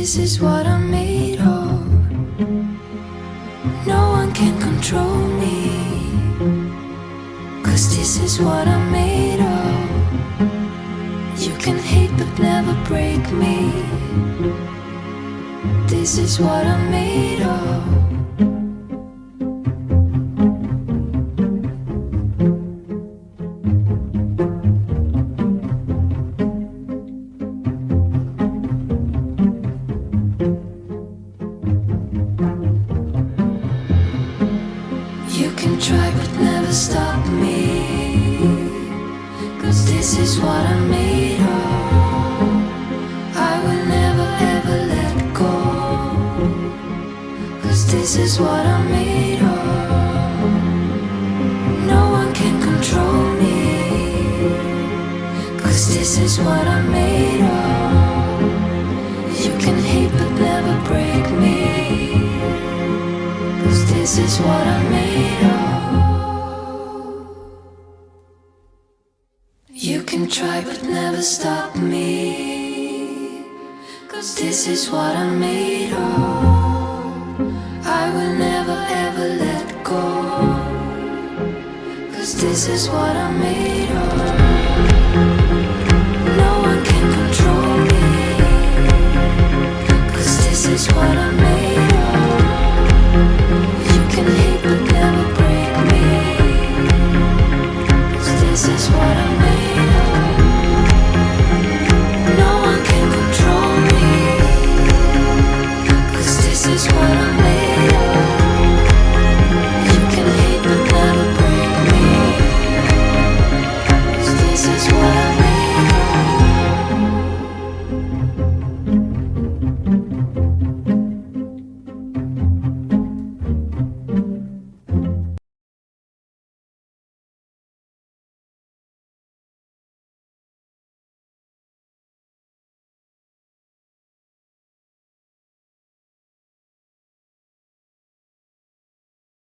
this is what I'm made of. No one can control me, 'cause this is what I'm made of. You can hate but never break me. This is what I'm made of. You can try but never stop me, 'cause this is what I'm made of. I will never ever let go, 'cause this is what I'm made of. No one can control me, 'cause this is what I'm made of. You can hate but never break me, 'cause this is what I'm made of. You can try but never stop me, 'cause this is what I'm made of. I will never ever let go, 'cause this is what I'm made of.